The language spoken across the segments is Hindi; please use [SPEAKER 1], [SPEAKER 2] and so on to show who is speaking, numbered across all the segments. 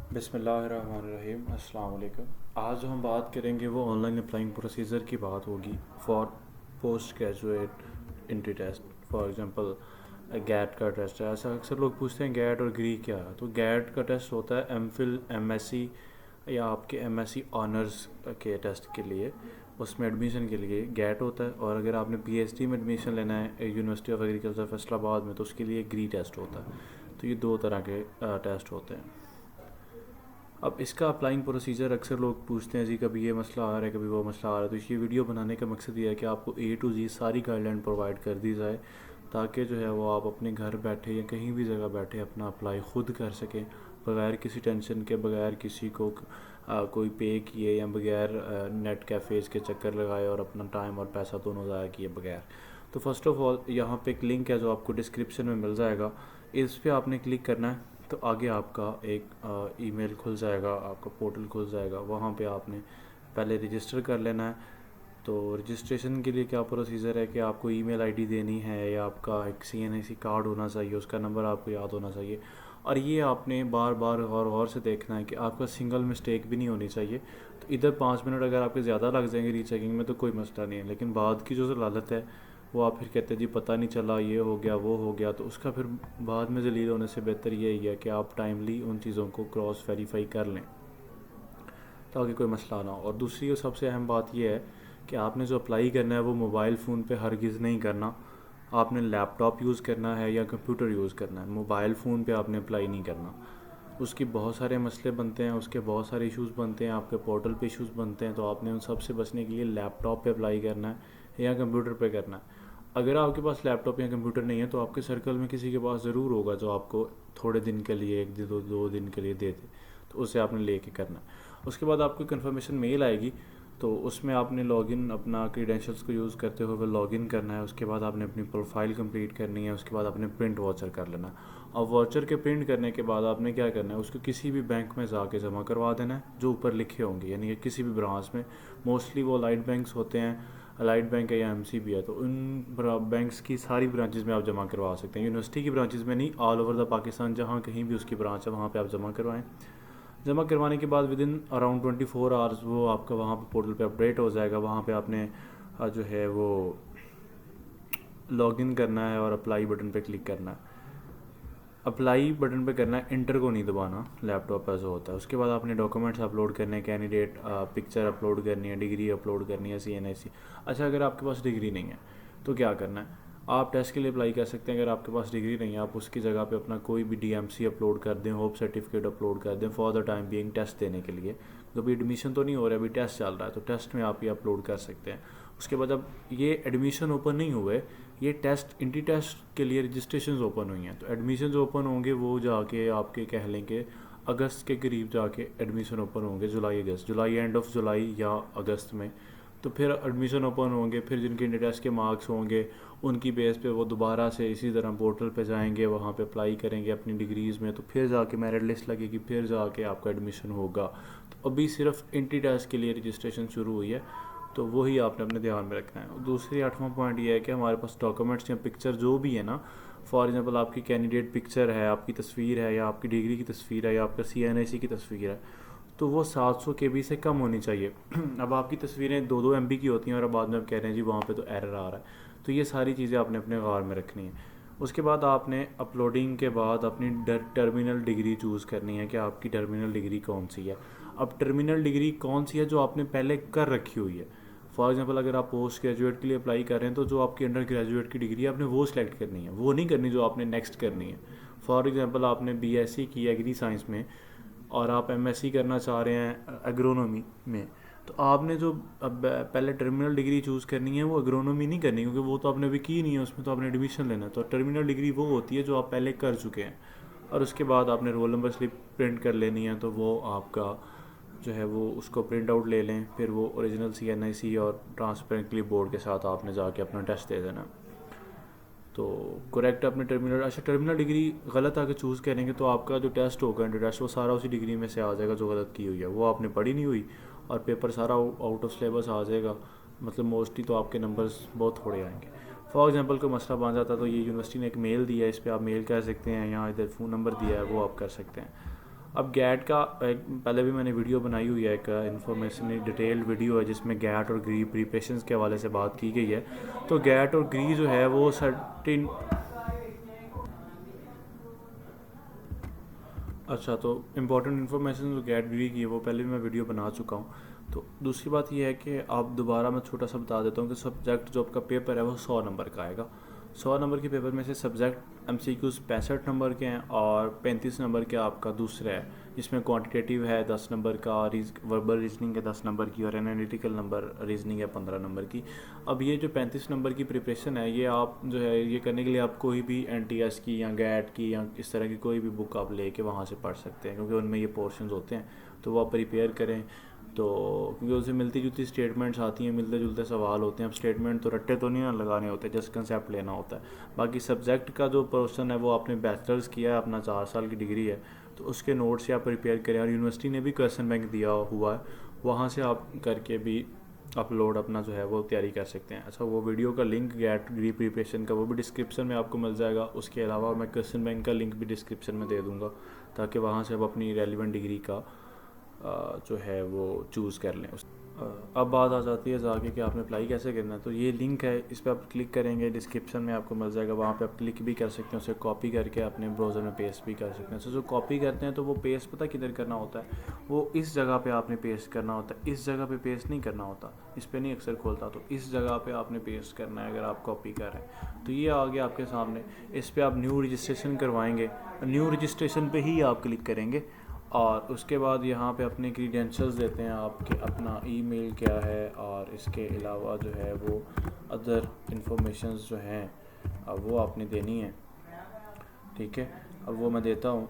[SPEAKER 1] बिस्मिल्लाहिर्रहमानिर्रहीम अस्सलाम वालेकुम। आज जो हम बात करेंगे वो ऑनलाइन अप्लाइंग प्रोसीजर की बात होगी for post graduate entry test. For example GATE का टेस्ट है। ऐसा अक्सर लोग पूछते हैं गैट और ग्री क्या है। तो गैट का टेस्ट होता है एमफिल एमएससी या आपके एमएससी ऑनर्स के टेस्ट के लिए, उसमें एडमिशन के लिए गैट होता है। और अगर आपने पीएचडी में एडमिशन लेना है यूनिवर्सिटी ऑफ एग्रीकल्चर फैसलाबाद में तो उसके लिए ग्री टेस्ट होता है। तो ये दो तरह के टेस्ट होते हैं। अब इसका अप्लाइंग प्रोसीजर अक्सर लोग पूछते हैं जी, कभी ये मसला आ रहा है कभी वो मसला आ रहा है। तो ये वीडियो बनाने का मकसद ये है कि आपको ए टू जी सारी गाइडलाइन प्रोवाइड कर दी जाए, ताकि जो है वो आप अपने घर बैठे या कहीं भी जगह बैठे अपना अप्लाई ख़ुद कर सकें, बगैर किसी टेंशन के, बगैर किसी को कोई पे किए या बगैर नेट कैफ़ेज़ के चक्कर लगाए और अपना टाइम और पैसा दोनों ज़ाया किए बगैर। तो फ़र्स्ट ऑफ़ ऑल यहाँ पे एक लिंक है जो आपको डिस्क्रिप्शन में मिल जाएगा, इस पर आपने क्लिक करना है। तो आगे आपका एक ईमेल खुल जाएगा, आपका पोर्टल खुल जाएगा, वहाँ पे आपने पहले रजिस्टर कर लेना है। तो रजिस्ट्रेशन के लिए क्या प्रोसीजर है कि आपको ईमेल आईडी देनी है या आपका एक सीएनआईसी कार्ड होना चाहिए, उसका नंबर आपको याद होना चाहिए। और ये आपने बार बार गौर से देखना है कि आपका सिंगल मिस्टेक भी नहीं होनी चाहिए। तो इधर 5 मिनट अगर आपके ज़्यादा लग जाएंगे रीचेकिंग में तो कोई मसला नहीं है, लेकिन बाद की जो जलालत है वो आप फिर कहते हैं जी पता नहीं चला, ये हो गया वो हो गया, तो उसका फिर बाद में जलील होने से बेहतर यही है कि आप टाइमली उन चीज़ों को क्रॉस वेरीफाई कर लें ताकि कोई मसला ना हो। और दूसरी और सबसे अहम बात यह है कि आपने जो अप्लाई करना है वो मोबाइल फ़ोन पे हरगिज़ नहीं करना। आपने लैपटॉप यूज़ करना है या कंप्यूटर यूज़ करना है, मोबाइल फ़ोन पे आपने अप्लाई नहीं करना। उसकी बहुत सारे मसले बनते हैं, उसके बहुत सारे इश्यूज़ बनते हैं, आपके पोर्टल पे इश्यूज़ बनते हैं। तो आपने उन सब से बचने के लिए लैपटॉप पे अप्लाई करना है या कंप्यूटर पे करना है। अगर आपके पास लैपटॉप या कंप्यूटर नहीं है तो आपके सर्कल में किसी के पास ज़रूर होगा जो आपको थोड़े दिन के लिए, एक दिन दो दिन के लिए दे दे, तो उसे आपने लेके करना है। उसके बाद आपको कन्फर्मेशन मेल आएगी, तो उसमें आपने लॉगिन अपना क्रीडेंशियल्स को यूज़ करते हुए लॉगिन करना है। उसके बाद आपने अपनी प्रोफाइल कंप्लीट करनी है। उसके बाद आपने प्रिंट वाउचर कर लेना है। और वाउचर के प्रिंट करने के बाद आपने क्या करना है, उसको किसी भी बैंक में जाके जमा करवा देना है जो ऊपर लिखे होंगे, यानी कि किसी भी ब्रांच में। मोस्टली वो अलाइड बैंक्स होते हैं, अलाइड बैंक है या एमसीबी है, तो उन बैंक्स की सारी ब्रांचेस में आप जमा करवा सकते हैं। यूनिवर्सिटी की ब्रांचेस में नहीं, ऑल ओवर द पाकिस्तान जहाँ कहीं भी उसकी ब्रांच है वहाँ पे आप जमा करवाएं। जमा करवाने के बाद विद इन अराउंड 24 आवर्स वो आपका वहाँ पे पोर्टल पे अपडेट हो जाएगा। वहाँ पे आपने जो है वो लॉगिन करना है और अप्लाई बटन पे क्लिक करना है। अप्लाई बटन पे करना है, इंटर को नहीं दबाना लैपटॉप पर जो होता है। उसके बाद आपने डॉक्यूमेंट्स अपलोड करने हैं, कैंडिडेट पिक्चर अपलोड करनी है, डिग्री अपलोड करनी है, सीएनआईसी। अच्छा, अगर आपके पास डिग्री नहीं है तो क्या करना है, आप टेस्ट के लिए अप्लाई कर सकते हैं। अगर आपके पास डिग्री नहीं है आप उसकी जगह पे अपना कोई भी डीएमसी अपलोड कर दें, होप सर्टिफिकेट अपलोड कर दें for the time being test देने के लिए। तो अभी एडमिशन तो नहीं हो रहा है, अभी टेस्ट चल रहा है, तो टेस्ट में आप ये अपलोड कर सकते हैं। उसके बाद अब ये एडमिशन ओपन नहीं हुए, ये टेस्ट इंटी टेस्ट के लिए रजिस्ट्रेशन ओपन हुई हैं। तो एडमिशन ओपन होंगे वो जाके आपके कह लें कि अगस्त के करीब जाके एडमिशन ओपन होंगे, जुलाई अगस्त, जुलाई एंड ऑफ जुलाई या अगस्त में। तो फिर एडमिशन ओपन होंगे, फिर जिनके इंटी टेस्ट के मार्क्स होंगे उनकी बेस पे वो दोबारा से इसी तरह पोर्टल पे जाएंगे, वहाँ पे अप्लाई करेंगे अपनी डिग्रीज़ में, तो फिर जाके मेरिट लिस्ट लगेगी, फिर जाके आपका एडमिशन होगा। तो अभी सिर्फ इंटी टेस्ट के लिए रजिस्ट्रेशन शुरू हुई है, तो वही आपने अपने ध्यान में रखना है। दूसरी 8वां पॉइंट ये है कि हमारे पास डॉक्यूमेंट्स या पिक्चर जो भी है ना, फॉर एग्जांपल आपकी कैंडिडेट पिक्चर है, आपकी तस्वीर है, या आपकी डिग्री की तस्वीर है, या आपका सीएनआईसी की तस्वीर है, तो वो 700 KB से कम होनी चाहिए। अब आपकी तस्वीरें 2-2 MB की होती हैं और अब बाद में आप कह रहे हैं जी वहाँ पे तो एरर आ रहा है। तो ये सारी चीज़ें आपने अपने गौर में रखनी है। उसके बाद आपने अपलोडिंग के बाद अपनी टर्मिनल डिग्री चूज़ करनी है कि आपकी टर्मिनल डिग्री कौन सी है। अब टर्मिनल डिग्री कौन सी है जो आपने पहले कर रखी हुई है। फॉर एग्जांपल अगर आप पोस्ट ग्रेजुएट के लिए अप्लाई कर रहे हैं तो जो आपकी अंडर ग्रेजुएट की डिग्री है आपने वो सिलेक्ट करनी है, वो नहीं करनी जो आपने नेक्स्ट करनी है। फॉर एग्जांपल आपने बीएससी की एग्री साइंस में और आप एमएससी करना चाह रहे हैं एग्रोनॉमी में, तो आपने जो अब पहले टर्मिनल डिग्री चूज़ करनी है वो एग्रोनॉमी नहीं करनी, क्योंकि वो तो आपने अभी की नहीं है, उसमें तो आपने एडमिशन लेना है। तो टर्मिनल डिग्री वो होती है जो आप पहले कर चुके हैं। और उसके बाद आपने रोल नंबर स्लिप प्रिंट कर लेनी है, तो वो आपका जो है वो उसको प्रिंट आउट ले लें, फिर वो ओरिजिनल सीएनआईसी और ट्रांसपेरेंट क्लिपबोर्ड के साथ आपने जाके अपना टेस्ट दे देना। तो करेक्ट अपने टर्मिनल, अच्छा टर्मिनल डिग्री गलत आके चूज़ करेंगे तो आपका जो टेस्ट होगा इंटर टेस्ट वो सारा उसी डिग्री में से आ जाएगा जो गलत की हुई है, वो आपने पढ़ी नहीं हुई, और पेपर सारा आउट ऑफ सिलेबस आ जाएगा। मतलब मोस्टली तो आपके नंबर्स बहुत थोड़े आएंगे। फॉर एग्जांपल कोई मसला बन जाता तो ये यूनिवर्सिटी ने एक मेल दिया है, इस पर आप मेल कर सकते हैं, यहाँ इधर फ़ोन नंबर दिया है वो आप कर सकते हैं। अब गैट का पहले भी मैंने वीडियो बनाई हुई है, एक इन्फॉर्मेशन डिटेल्ड वीडियो है जिसमें गैट और ग्री प्रिपरेशंस के हवाले से बात की गई है। तो गैट और ग्री जो है वो सर्टिन, अच्छा, तो इम्पॉर्टेंट इन्फॉर्मेशन जो गैट ग्री की है वो पहले भी मैं वीडियो बना चुका हूँ। तो दूसरी बात ये है कि आप दोबारा मैं छोटा सा बता देता हूँ कि सब्जेक्ट जो आपका पेपर है वो 100 नंबर का आएगा। 100 नंबर के पेपर में से सब्जेक्ट MCQs 65 नंबर के हैं और 35 नंबर के आपका दूसरा है, जिसमें क्वांटिटेटिव है 10 नंबर का, वर्बल रीजनिंग है 10 नंबर की और एनालिटिकल नंबर रीजनिंग है 15 नंबर की। अब ये जो 35 नंबर की प्रिपरेशन है ये आप जो है ये करने के लिए आप कोई भी NTS की या गैट की या इस तरह की कोई भी बुक आप लेके वहाँ से पढ़ सकते हैं, क्योंकि उनमें ये पोर्शंस होते हैं। तो वो आप प्रिपेयर करें, तो क्योंकि उससे मिलती जुलती स्टेटमेंट्स आती हैं, मिलते जुलते सवाल होते हैं। अब स्टेटमेंट तो रट्टे तो नहीं ना लगाने होते, जस्ट कंसेप्ट लेना होता है। बाकी सब्जेक्ट का जो पोर्शन है वो आपने बैचलर्स किया है, अपना 4 साल की डिग्री है, तो उसके नोट्स से आप प्रिपेयर करें। और यूनिवर्सिटी ने भी क्वेश्चन बैंक दिया हुआ है, वहाँ से आप करके भी अपलोड अपना जो है वो तैयारी कर सकते हैं। अच्छा, वो वीडियो का लिंक गैट ग्री प्रिपरेशन का वो भी डिस्क्रिप्शन में आपको मिल जाएगा। उसके अलावा मैं क्वेश्चन बैंक का लिंक भी डिस्क्रिप्शन में दे दूँगा, ताकि वहाँ से आप अपनी रेलिवेंट डिग्री का जो है वो चूज़ कर लें। अब बात आ जाती है जाके कि आपने अप्लाई कैसे करना है। तो ये लिंक है, इस पर आप क्लिक करेंगे, डिस्क्रिप्शन में आपको मिल जाएगा, वहाँ पे आप क्लिक भी कर सकते हैं, उसे कॉपी करके अपने ब्राउज़र में पेस्ट भी कर सकते हैं। तो जो कॉपी करते हैं तो वो पेस्ट पता किधर करना होता है, वो इस जगह पे आपने पेस्ट करना होता है, इस जगह पे पेस्ट नहीं करना होता, इस पर नहीं अक्सर खोलता, तो इस जगह पे आपने पेस्ट करना है अगर आप कॉपी कर रहे हैं। तो ये आ गया आपके सामने, इस पर आप न्यू रजिस्ट्रेशन करवाएंगे, न्यू रजिस्ट्रेशन पे ही आप क्लिक करेंगे और उसके बाद यहाँ पे अपने क्रीडेंशियल्स देते हैं आपके, अपना ईमेल क्या है और इसके अलावा जो है वो अदर इन्फॉर्मेशंस जो हैं अब वो आपने देनी है। ठीक है, अब वो मैं देता हूँ।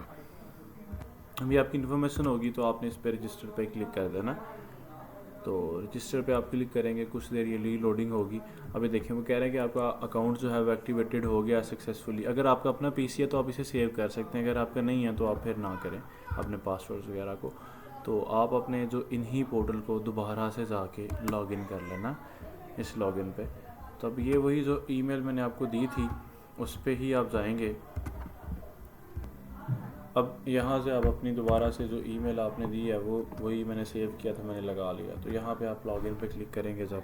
[SPEAKER 1] अभी आपकी इन्फॉर्मेशन होगी तो आपने इस पर रजिस्टर पे क्लिक कर देना। तो रजिस्टर पे आप क्लिक करेंगे, कुछ देर ये रीलोडिंग होगी। अभी देखिए वो कह रहे हैं कि आपका अकाउंट जो है वो एक्टिवेटेड हो गया सक्सेसफुली। अगर आपका अपना PC है तो आप इसे सेव कर सकते हैं, अगर आपका नहीं है तो आप फिर ना करें अपने पासवर्ड्स वगैरह को। तो आप अपने जो इन्हीं पोर्टल को दोबारा से जाके लॉगिन कर लेना इस लॉगिन पे। तो अब ये वही जो ईमेल मैंने आपको दी थी उस पर ही आप जाएंगे। अब यहाँ से आप अपनी दोबारा से जो ईमेल आपने दी है वो वही मैंने सेव किया था, मैंने लगा लिया। तो यहाँ पे आप लॉगिन पे क्लिक करेंगे जब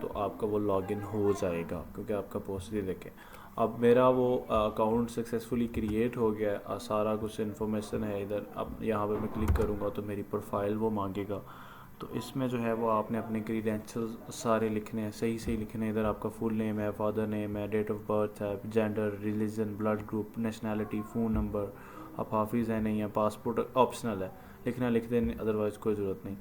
[SPEAKER 1] तो आपका वो लॉगिन हो जाएगा, क्योंकि आपका पोस्ट ही देखें। अब मेरा वो अकाउंट सक्सेसफुली क्रिएट हो गया है, सारा कुछ इन्फॉर्मेशन है इधर। अब यहाँ पे मैं क्लिक करूँगा तो मेरी प्रोफाइल वो मांगेगा। तो इसमें जो है वो आपने अपने क्रीडेंशियल्स सारे लिखने हैं, सही सही लिखने हैं। इधर आपका फुल नेम है, फादर नेम है, डेट ऑफ बर्थ है, gender, religion, blood group, nationality, phone number, आप हाफिज़ हैं नहीं है, पासपोर्ट ऑप्शनल है, लिखना लिख दें, अदरवाइज़ कोई ज़रूरत नहीं।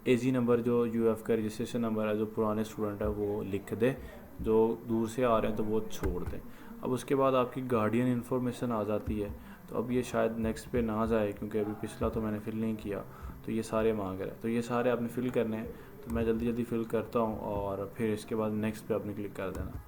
[SPEAKER 1] AG नंबर जो UF का रजिस्ट्रेशन नंबर है, जो पुराने स्टूडेंट है वो लिख दे, जो दूर से आ रहे हैं तो वो छोड़ दें। अब उसके बाद आपकी गार्डियन इन्फॉर्मेशन आ जाती है। तो अब ये शायद नेक्स्ट पे ना जाए, क्योंकि अभी पिछला तो मैंने फिल नहीं किया। तो ये सारे मांग रहे हैं, तो ये सारे आपने फ़िल करने हैं। तो मैं जल्दी जल्दी फ़िल करता हूँ और फिर इसके बाद नेक्स्ट पे आपने क्लिक कर देना।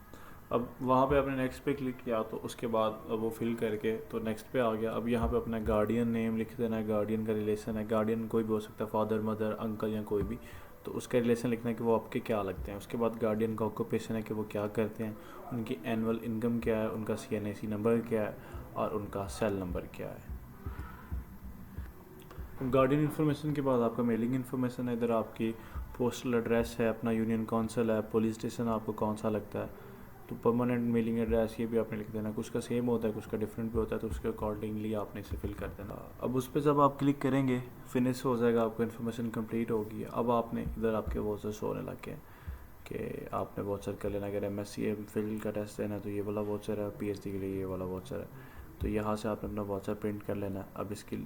[SPEAKER 1] अब वहाँ पे आपने नेक्स्ट पे क्लिक किया तो उसके बाद वो फिल करके तो नेक्स्ट पे आ गया। अब यहाँ पे अपना गार्डियन नेम लिख देना है, गार्डियन का रिलेशन है, गार्डियन कोई भी हो सकता है, फादर, मदर, अंकल या कोई भी। तो उसका रिलेशन लिखना है कि वो आपके क्या लगते हैं। उसके बाद गार्डियन का ऑक्यूपेशन है कि वो क्या करते हैं, उनकी एनुअल इनकम क्या है, उनका CNAC नंबर क्या है और उनका सेल नंबर क्या है। गार्डियन इन्फॉर्मेशन के बाद आपका मेलिंग इन्फॉर्मेशन है, इधर आपकी पोस्टल एड्रेस है, अपना यूनियन काउंसिल है, पुलिस स्टेशन आपको कौन सा लगता है, तो परमानेंट मेलिंग एड्रेस ये भी आपने लिख देना। कुछ का सेम होता है, कुछ का डिफरेंट भी होता है, तो उसके अकॉर्डिंगली आपने इसे फिल कर देना। अब उस पर जब आप क्लिक करेंगे फिनिश हो जाएगा, आपको इन्फॉर्मेशन कंप्लीट होगी। अब आपने इधर आपके वॉचर शो होने लग गए कि आपने वॉचर कर लेना। अगर MSc MPhil का टेस्ट देना है तो ये वाला वॉचर है, PhD के लिए ये वाला वॉचर है। तो यहाँ से आपने अपना वॉचर प्रिंट कर लेना है। अब इसकी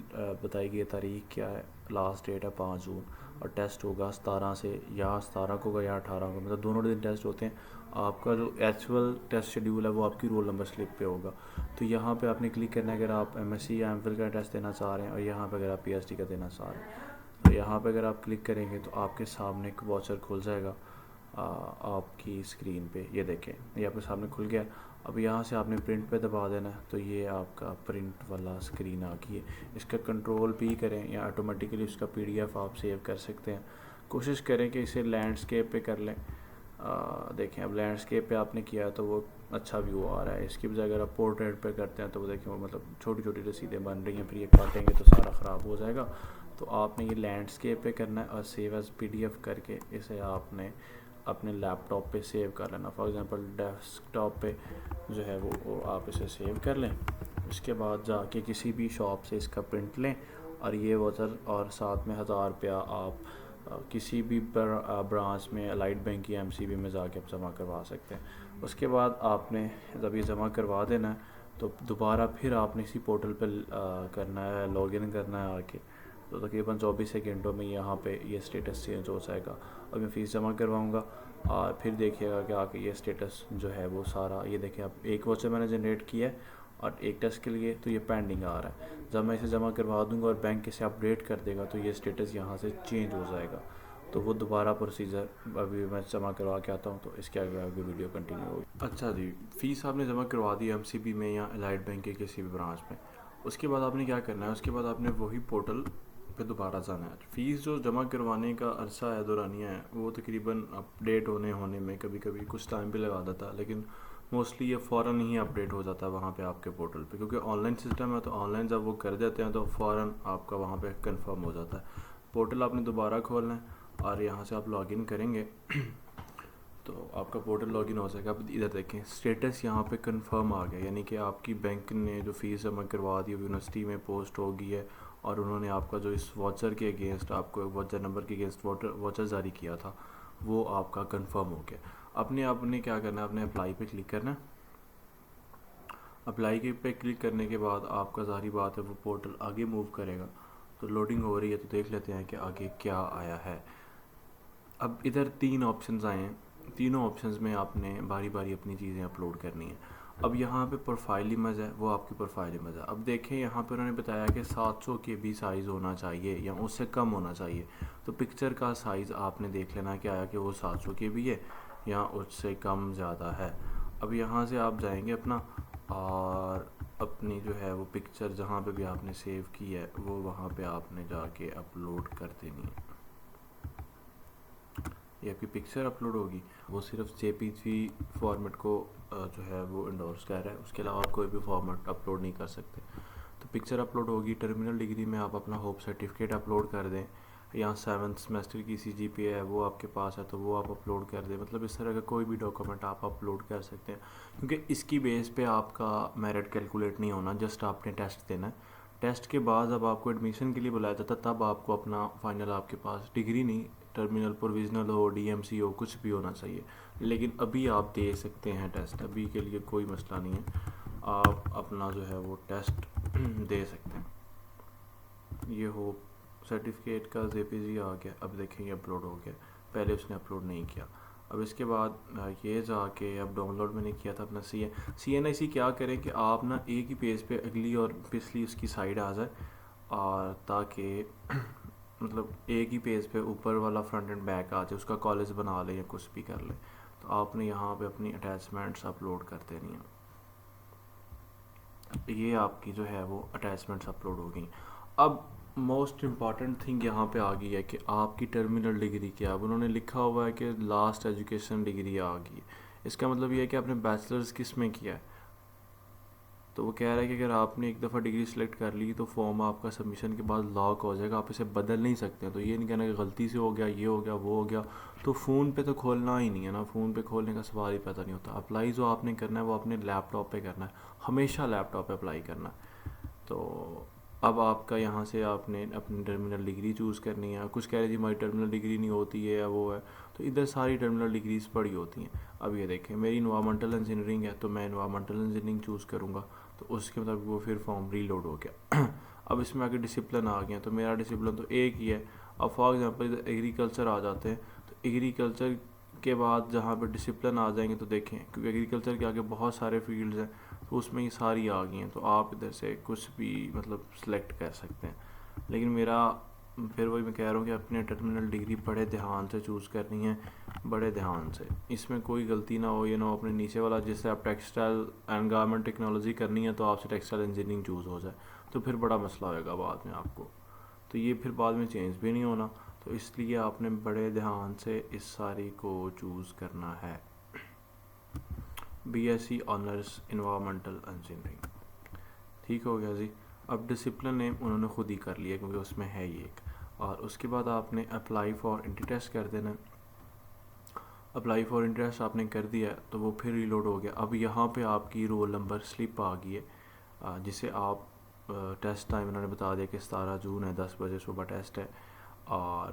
[SPEAKER 1] बताई गई तारीख क्या है, लास्ट डेट है 5 जून और टेस्ट होगा 17 से, या 17 को होगा या 18 को, मतलब दोनों दिन टेस्ट होते हैं। आपका जो एक्चुअल टेस्ट शेड्यूल है वो आपकी रोल नंबर स्लिप पे होगा। तो यहाँ पे आपने क्लिक करना है अगर आप MSc या MPhil का टेस्ट देना चाह रहे हैं, और यहाँ पे अगर आप PhD का देना चाह रहे हैं। तो यहाँ पे अगर आप क्लिक करेंगे तो आपके सामने एक वॉचर खुल जाएगा आपकी स्क्रीन पे। ये देखें, ये आपके सामने खुल गया। अब यहाँ से आपने प्रिंट पे दबा देना है, तो ये आपका प्रिंट वाला स्क्रीन आ गई है। इसका कंट्रोल P करें या ऑटोमेटिकली उसका PDF आप सेव कर सकते हैं। कोशिश करें कि इसे लैंडस्केप पे कर लें, देखें अब लैंडस्केप पे आपने किया है तो वो अच्छा व्यू आ रहा है। इसकी बजाय अगर आप पोर्ट्रेट पे करते हैं तो वो देखें वो मतलब छोटी छोटी रसीदें बन रही हैं, फिर ये काटेंगे तो सारा ख़राब हो जाएगा। तो आपने ये लैंडस्केप पे करना है और सेव एज़ PDF करके इसे आपने अपने लैपटॉप पे सेव कर लेना। फॉर एग्जांपल डेस्कटॉप पे जो है वो आप इसे सेव कर लें। उसके बाद जाके किसी भी शॉप से इसका प्रिंट लें और ये वाउचर और साथ में 1000 रुपया आप किसी भी ब्रांच में अलाइड बैंक या MCB में जाके आप जमा करवा सकते हैं। उसके बाद आपने जब ये जमा करवा देना है तो दोबारा फिर आपने इसी पोर्टल पर करना है, लॉगिन करना है आके। तो तकरीबन 24 घंटों में यहाँ पे ये स्टेटस चेंज हो जाएगा। अब मैं फ़ीस जमा करवाऊँगा और फिर देखिएगा कि आके ये स्टेटस जो है वो सारा, ये देखिए अब एक वाउचर मैंने जनरेट किया है और एक टेस्ट के लिए, तो ये पेंडिंग आ रहा है। जब मैं इसे जमा करवा दूंगा और बैंक इसे अपडेट कर देगा तो ये स्टेटस यहाँ से चेंज हो जाएगा। तो वो दोबारा प्रोसीजर अभी मैं जमा करवा के आता हूँ, तो इसके आगे वीडियो कंटिन्यू होगी। अच्छा जी, फ़ीस आपने जमा करवा दी MCB में या अलाइड बैंक के किसी भी ब्रांच में। उसके बाद आपने क्या करना है, उसके बाद आपने वही पोर्टल पे दोबारा जाना है। फ़ीस जो जमा करवाने का अरसा है, दौरानिया है, वो तकरीबन अपडेट होने में कभी कभी कुछ टाइम भी लगा देता है, लेकिन मोस्टली ये फ़ौरन ही अपडेट हो जाता है वहाँ पे आपके पोर्टल पे, क्योंकि ऑनलाइन सिस्टम है। तो ऑनलाइन जब वो कर देते हैं तो फ़ौरन आपका वहाँ पे कंफर्म हो जाता है। पोर्टल आपने दोबारा खोलना है और यहाँ से आप लॉगिन करेंगे तो आपका पोर्टल लॉगिन हो जाएगा। अब इधर देखें स्टेटस यहाँ पे कंफर्म आ गया, यानी कि आपकी बैंक ने जो फ़ीस जमा करवा दी यूनिवर्सिटी में पोस्ट हो गई है और उन्होंने आपका जो इस वाउचर के अगेंस्ट आपको वाउचर नंबर के अगेंस्ट वाउचर जारी किया था वो आपका कंफर्म हो गया। आपने क्या करना है, आपने अप्लाई पे क्लिक करना है। अप्लाई के पे क्लिक करने के बाद आपका ज़ाहिर बात है वो पोर्टल आगे मूव करेगा। तो लोडिंग हो रही है, तो देख लेते हैं कि आगे क्या आया है। अब इधर 3 ऑप्शंस आए हैं, तीनों ऑप्शंस में आपने बारी बारी अपनी चीज़ें अपलोड करनी है। अब यहाँ पे प्रोफाइल इमेज है, वो आपकी प्रोफाइल इमेज है। अब देखें यहाँ पे उन्होंने बताया कि 700 KB साइज़ होना चाहिए या उससे कम होना चाहिए। तो पिक्चर का साइज़ आपने देख लेना कि आया कि वो 700 KB है या उससे कम ज़्यादा है। अब यहाँ से आप जाएंगे अपना और अपनी जो है वो पिक्चर जहाँ पे भी आपने सेव की है वो वहाँ पे आपने जाके अपलोड कर देनी है। ये आपकी पिक्चर अपलोड होगी, वो सिर्फ JPG फॉर्मेट को जो है वो इंडोर्स कर रहा है, उसके अलावा आप कोई भी फॉर्मेट अपलोड नहीं कर सकते। तो पिक्चर अपलोड होगी। टर्मिनल डिग्री में आप अपना होप सर्टिफिकेट अपलोड कर दें, या 7th सेमेस्टर की CGPA है वो आपके पास है तो वो आप अपलोड कर दें। मतलब इस तरह का कोई भी डॉक्यूमेंट आप अपलोड कर सकते हैं, क्योंकि इसकी बेस पे आपका मेरिट कैलकुलेट नहीं होना, जस्ट आपने टेस्ट देना है। टेस्ट के बाद जब आपको एडमिशन के लिए बुलाया जाता है तब आपको अपना फाइनल, आपके पास डिग्री नहीं, टर्मिनल प्रोविजनल हो, DMC हो, कुछ भी होना चाहिए। लेकिन अभी आप दे सकते हैं टेस्ट, अभी के लिए कोई मसला नहीं है, आप अपना जो है वो टेस्ट दे सकते हैं। ये हो सर्टिफिकेट का JPG आ गया। अब देखेंगे अपलोड हो गया, पहले उसने अपलोड नहीं किया। अब इसके बाद ये जाके अब डाउनलोड मैंने किया था अपना CNIC। क्या करें कि आप ना एक ही पेज पे अगली और पिछली उसकी साइड आ जाए, और ताकि मतलब एक ही पेज पे ऊपर वाला फ्रंट एंड बैक आ जाए, उसका कॉलेज बना ले या कुछ भी कर ले। तो आपने यहाँ पे अपनी अटैचमेंट्स अपलोड कर देनी है। ये आपकी जो है वो अटैचमेंट्स अपलोड हो गई। अब मोस्ट इम्पॉर्टेंट थिंग यहाँ पे आ गई है कि आपकी टर्मिनल डिग्री क्या है। अब उन्होंने लिखा हुआ है कि लास्ट एजुकेशन डिग्री आ गई है। इसका मतलब ये है कि आपने बैचलर्स किस में किया है। तो वो कह रहा है कि अगर आपने एक दफ़ा डिग्री सेलेक्ट कर ली तो फॉर्म आपका सबमिशन के बाद लॉक हो जाएगा, आप इसे बदल नहीं सकते। तो ये नहीं कहना कि गलती से हो गया, ये हो गया, वो हो गया। तो फ़ोन पे तो खोलना ही नहीं है ना, फ़ोन पे खोलने का सवाल ही पैदा नहीं होता। अप्लाई जो आपने करना है वो अपने लैपटॉप पे करना है, हमेशा लैपटॉप पे अप्लाई करना है। तो अब आपका यहाँ से आपने अपनी टर्मिनल डिग्री चूज़ करनी है। कुछ कह रहे जी हमारी टर्मिनल डिग्री नहीं होती है या वो है, तो इधर सारी टर्मिनल डिग्रीज पड़ी होती हैं। अब ये देखें मेरी इन्वायरमेंटल इंजीनियरिंग है तो मैं इन्वायरमेंटल इंजीनियरिंग चूज़ करूँगा, तो उसके मतलब वो फिर फॉर्म रीलोड हो गया। अब इसमें आगे डिसिप्लिन आ गया, तो मेरा डिसिप्लिन तो एक ही है। अब फॉर एग्जांपल इधर एग्रीकल्चर आ जाते हैं, तो एग्रीकल्चर के बाद जहाँ पे डिसिप्लिन आ जाएंगे तो देखें, क्योंकि एग्रीकल्चर के आगे बहुत सारे फील्ड्स हैं तो उसमें ये सारी आ गई हैं, तो आप इधर से कुछ भी मतलब सेलेक्ट कर सकते हैं। लेकिन मेरा फिर वही मैं कह रहा हूँ कि अपने टर्मिनल डिग्री बड़े ध्यान से चूज़ करनी है, बड़े ध्यान से, इसमें कोई गलती ना हो। ये ना अपने नीचे वाला जिससे आप टेक्सटाइल एंड गारमेंट टेक्नोलॉजी करनी है तो आपसे टेक्सटाइल इंजीनियरिंग चूज़ हो जाए, तो फिर बड़ा मसला होगा बाद में आपको। तो ये फिर बाद में चेंज भी नहीं होना। तो इसलिए आपने बड़े ध्यान से इस सारी को चूज़ करना है। बीएससी ऑनर्स इन्वायरमेंटल इंजीनियरिंग, ठीक हो गया जी। अब डिसिप्लिन नेम उन्होंने खुद ही कर लिया क्योंकि उसमें है ही एक, और उसके बाद आपने अप्लाई फॉर एंट्री टेस्ट कर देना। अप्लाई फॉर एंट्री टेस्ट आपने कर दिया तो वो फिर रीलोड हो गया। अब यहाँ पे आपकी रोल नंबर स्लिप आ गई है, जिसे आप टेस्ट टाइम उन्होंने बता दिया कि 17 जून है, 10 बजे सुबह टेस्ट है। और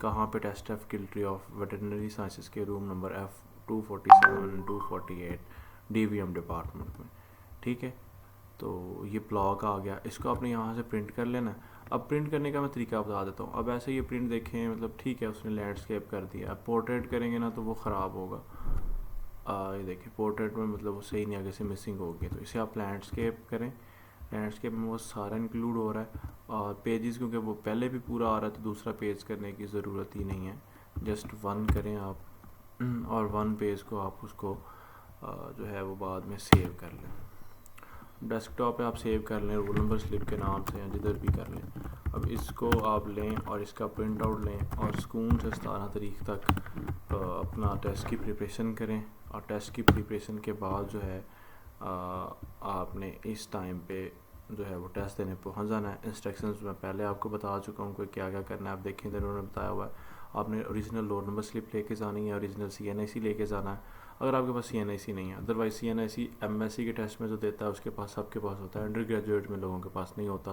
[SPEAKER 1] कहाँ पे टेस्ट है? फैकल्टी ऑफ वेटरनरी साइंसेस के room number F247 248 DVM department में, ठीक है। तो ये ब्लॉग आ गया, इसको आपने यहाँ से प्रिंट कर लेना। अब प्रिंट करने का मैं तरीका बता देता हूँ। अब ऐसे ये प्रिंट देखें, मतलब ठीक है उसने लैंडस्केप कर दिया। अब पोर्ट्रेट करेंगे ना तो वो ख़राब होगा। ये देखिए पोर्ट्रेट में मतलब वो सही नहीं, आगे से मिसिंग होगी। तो इसे आप लैंडस्केप करें। लैंडस्केप में वो सारा इंक्लूड हो रहा है। और पेजेस क्योंकि वो पहले भी पूरा आ रहा है तो दूसरा पेज करने की ज़रूरत ही नहीं है। जस्ट 1 करें आप, और 1 पेज को आप उसको जो है वो बाद में सेव कर लें। डेस्कटॉप पे आप सेव कर लें रोल नंबर स्लिप के नाम से या जिधर भी कर लें। अब इसको आप लें और इसका प्रिंट आउट लें और सुकून से 17 तारीख तक अपना टेस्ट की प्रिपरेशन करें। और टेस्ट की प्रिपरेशन के बाद जो है आपने इस टाइम पे जो है वो टेस्ट देने पहुंच जाना है। इंस्ट्रक्शंस मैं पहले आपको बता चुका हूँ कि क्या क्या करना है। आप देखें इधर उन्होंने बताया हुआ है। आपने ओरिजिनल रोल नंबर स्लिप लेके जानी है, ओरिजिनल CNIC लेके जाना है अगर आपके पास CNIC नहीं है। अदरवाइज CNIC MSc के टेस्ट में जो देता है उसके पास, सबके पास होता है, अंडर ग्रेजुएट में लोगों के पास नहीं होता,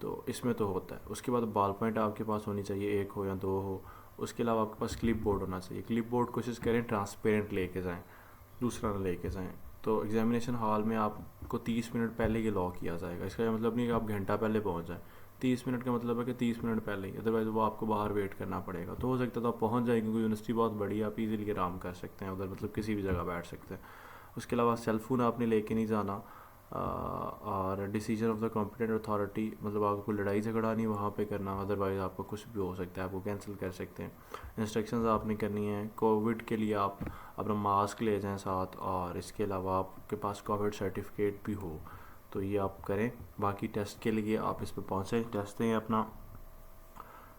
[SPEAKER 1] तो इसमें तो होता है। उसके बाद बॉल पॉइंट आपके पास होनी चाहिए, 1 हो या 2 हो। उसके अलावा आपके पास क्लिप बोर्ड होना चाहिए। क्लिप बोर्ड कोशिश करें ट्रांसपेरेंट लेके जाएँ, दूसरा ना लेके जाएँ। तो एग्जामिनेशन हॉल में आपको 30 मिनट पहले ही लॉक किया जाएगा। इसका मतलब नहीं कि आप घंटा पहले पहुंच जाएं। 30 मिनट का मतलब है कि 30 मिनट पहले ही, अदरवाइज़ वो आपको बाहर वेट करना पड़ेगा। तो हो सकता है तो आप पहुंच जाएंगे क्योंकि यूनिवर्सिटी बहुत बड़ी है, आप इजीली आराम कर सकते हैं उधर, मतलब किसी भी जगह बैठ सकते हैं। उसके अलावा सेलफोन आपने लेके नहीं जाना। और decision of the competent authority, मतलब आपको कोई लड़ाई झगड़ा नहीं वहाँ पे करना, अदरवाइज़ आपको कुछ भी हो सकता है, आपको कैंसिल कर सकते हैं। इंस्ट्रक्शंस आपने करनी है। कोविड के लिए आप अपना मास्क ले जाएं साथ, और इसके अलावा आपके पास कोविड सर्टिफिकेट भी हो तो ये आप करें। बाकी टेस्ट के लिए आप इस पर पहुँचें, टेस्ट दें अपना।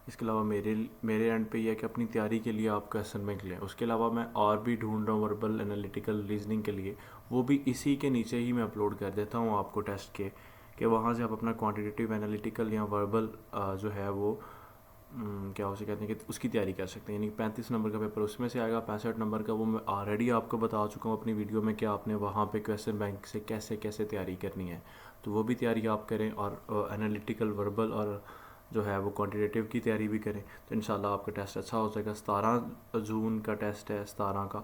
[SPEAKER 1] इसके अलावा मेरे एंड पे ये है कि अपनी तैयारी के लिए आप क्वेश्चन बैंक लें। उसके अलावा मैं और भी ढूंढ रहा हूँ वर्बल एनालिटिकल रीजनिंग के लिए, वो भी इसी के नीचे ही मैं अपलोड कर देता हूँ आपको टेस्ट के, कि वहाँ से आप अपना क्वांटिटेटिव एनालिटिकल या वर्बल जो है वो क्या उसे कहते हैं कि उसकी तैयारी कर सकते हैं। यानी 35 नंबर का पेपर उसमें से आएगा, 65 नंबर का वो मैं ऑलरेडी आपको बता चुका हूँ अपनी वीडियो में कि आपने वहाँ पे क्वेश्चन बैंक से कैसे कैसे तैयारी करनी है। तो वो भी तैयारी आप करें, और एनालिटिकल वर्बल और जो है वो क्वांटिटेटिव की तैयारी भी करें, तो इंशाल्लाह आपका टेस्ट अच्छा हो जाएगा। 17 जून का टेस्ट है, 17 का।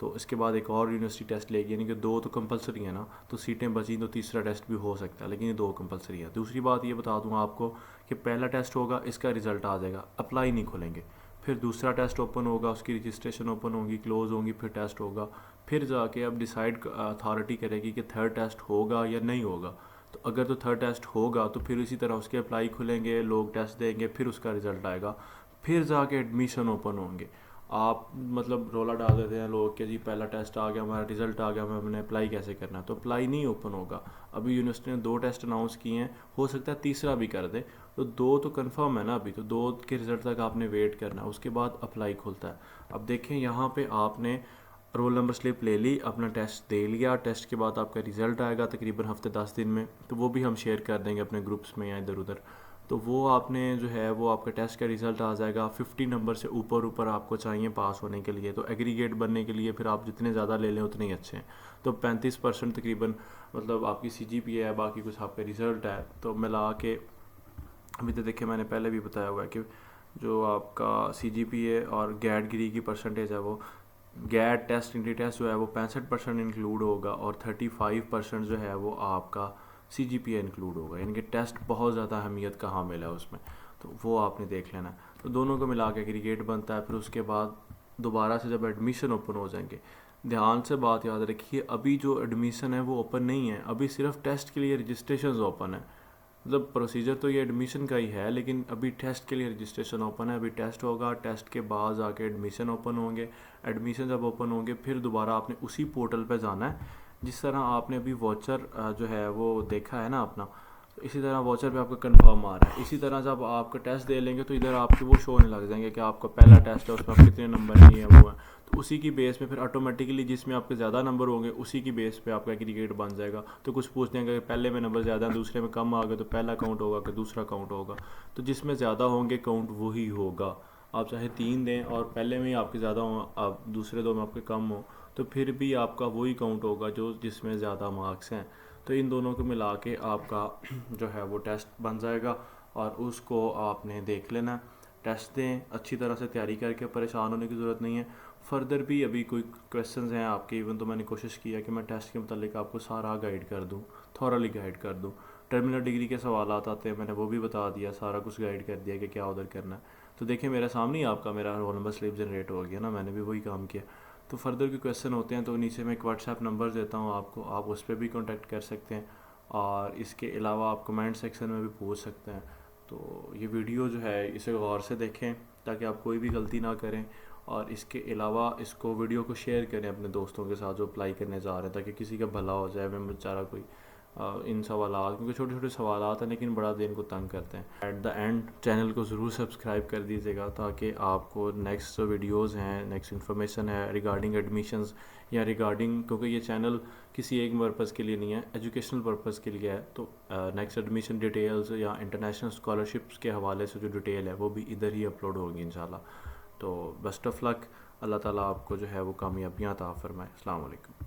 [SPEAKER 1] तो इसके बाद एक और यूनिवर्सिटी टेस्ट लेगी, यानी कि 2 तो कंपलसरी है ना, तो सीटें बची तो तीसरा टेस्ट भी हो सकता है, लेकिन ये 2 कंपलसरी है। दूसरी बात ये बता दूंगा आपको कि पहला टेस्ट होगा, इसका रिज़ल्ट आ जाएगा, अप्लाई नहीं खोलेंगे। फिर दूसरा टेस्ट ओपन होगा, उसकी रजिस्ट्रेशन ओपन होगी, क्लोज होंगी, फिर टेस्ट होगा। फिर जाके अब डिसाइड अथॉरिटी करेगी कि थर्ड टेस्ट होगा या नहीं होगा। तो अगर तो थर्ड टेस्ट होगा तो फिर इसी तरह उसके अप्लाई खुलेंगे, लोग टेस्ट देंगे, फिर उसका रिज़ल्ट आएगा, फिर जाके एडमिशन ओपन होंगे। आप मतलब रोला डाल देते हैं लोग कि जी पहला टेस्ट आ गया, हमारा रिज़ल्ट आ गया, हमने अप्लाई कैसे करना है। तो अप्लाई नहीं ओपन होगा। अभी यूनिवर्सिटी ने 2 टेस्ट अनाउंस किए हैं, हो सकता है तीसरा भी कर दे। तो 2 तो कंफर्म है ना अभी, तो 2 के रिज़ल्ट तक आपने वेट करना है, उसके बाद अप्लाई खुलता है। अब देखें यहाँ पे आपने रोल नंबर स्लिप ले ली, अपना टेस्ट दे लिया, टेस्ट के बाद आपका रिज़ल्ट आएगा तकरीबन हफ्ते 10 दिन में, तो वो भी हम शेयर कर देंगे अपने ग्रुप्स में या इधर उधर। तो वो आपने जो है वो आपका टेस्ट का रिज़ल्ट आ जाएगा। 50 नंबर से ऊपर आपको चाहिए पास होने के लिए। तो एग्रीगेट बनने के लिए फिर आप जितने ज़्यादा ले लें उतने ही अच्छे हैं। तो 35% तकरीबन मतलब आपकी CGPA है, बाकी कुछ आपका रिज़ल्ट है, तो मिला के अभी तो देखिए मैंने पहले भी बताया हुआ है कि जो आपका CGPA और गैट गिरी की परसेंटेज है, वो गैट टेस्ट इंट्री टेस्ट जो है वो 65% इंक्लूड होगा, और 35% जो है वो आपका CGPA इंक्लूड होगा। यानी कि टेस्ट बहुत ज़्यादा अहमियत का हामिल है उसमें, तो वो आपने देख लेना है। तो दोनों को मिला के एग्रीगेट बनता है। फिर उसके बाद दोबारा से जब एडमिशन ओपन हो जाएंगे, ध्यान से बात याद रखिए, अभी जो एडमिशन है वो ओपन नहीं है, अभी सिर्फ टेस्ट के लिए रजिस्ट्रेशन ओपन है। मतलब प्रोसीजर तो ये एडमिशन का ही है, लेकिन अभी टेस्ट के लिए रजिस्ट्रेशन ओपन है। अभी टेस्ट होगा, टेस्ट के बाद जाके एडमिशन ओपन होंगे। एडमिशन जब ओपन होंगे फिर दोबारा आपने उसी पोर्टल पे जाना है जिस तरह आपने अभी वॉचर जो है वो देखा है ना अपना, तो इसी तरह वाउचर पे आपका कंफर्म आ रहा है। इसी तरह जब आपका टेस्ट दे लेंगे तो इधर आपके वो शो होने लग जाएंगे कि आपका पहला टेस्ट है, उसमें आप कितने नंबर नहीं है वो है। तो उसी की बेस पे फिर ऑटोमेटिकली जिसमें आपके ज़्यादा नंबर होंगे उसी की बेस पे आपका क्रिकेट बन जाएगा। तो कुछ पूछ देंगे कि पहले में नंबर ज़्यादा है, दूसरे में कम आ गए, तो पहला काउंट होगा कि दूसरा काउंट होगा। तो जिसमें ज़्यादा होंगे काउंट वही होगा। आप चाहे 3 दें और पहले में ही आपके ज़्यादा हों, आप दूसरे 2 में आपके कम हो, तो फिर भी आपका वही काउंट होगा जो जिसमें ज़्यादा मार्क्स हैं। तो इन दोनों को मिला के आपका जो है वो टेस्ट बन जाएगा और उसको आपने देख लेना। टेस्ट दें, अच्छी तरह से तैयारी करके, परेशान होने की ज़रूरत नहीं है। फ़र्दर भी अभी कोई क्वेश्चंस हैं आपके, इवन तो मैंने कोशिश किया कि मैं टेस्ट के मतलब आपको सारा गाइड कर दूँ, थॉरली गाइड कर दूँ। टर्मिनल डिग्री के सवाल आते हैं, मैंने वो भी बता दिया, सारा कुछ गाइड कर दिया कि क्या उधर करना है। तो देखिए मेरे सामने ही आपका मेरा रोल नंबर स्लिप जनरेट हो गया ना, मैंने भी वही काम किया। तो फर्दर के क्वेश्चन होते हैं तो नीचे मैं एक व्हाट्सएप नंबर देता हूँ आपको, आप उस पर भी कांटेक्ट कर सकते हैं। और इसके अलावा आप कमेंट सेक्शन में भी पूछ सकते हैं। तो ये वीडियो जो है इसे गौर से देखें ताकि आप कोई भी गलती ना करें। और इसके अलावा इसको वीडियो को शेयर करें अपने दोस्तों के साथ जो अप्लाई करने जा रहे हैं, ताकि किसी का भला हो जाए। मैं बेचारा कोई इन सवालात, क्योंकि छोटे छोटे सवालात हैं लेकिन बड़ा दिन को तंग करते हैं। एट द एंड चैनल को ज़रूर सब्सक्राइब कर दीजिएगा ताकि आपको नेक्स्ट जो वीडियोज़ हैं, नेक्स्ट इन्फॉर्मेशन है रिगार्डिंग एडमिशन्स या रिगार्डिंग, क्योंकि ये चैनल किसी एक पर्पज़ के लिए नहीं है, एजुकेशनल पर्पज़ के लिए है। तो नेक्स्ट एडमिशन डिटेल्स या इंटरनेशनल स्कॉलरशिप्स के हवाले से जो डिटेल है वो भी इधर ही अपलोड होगी इंशाल्लाह। तो बेस्ट ऑफ लक, अल्लाह ताला आपको जो है वो कामयाबियाँ अता फरमाए। अस्सलाम वालेकुम।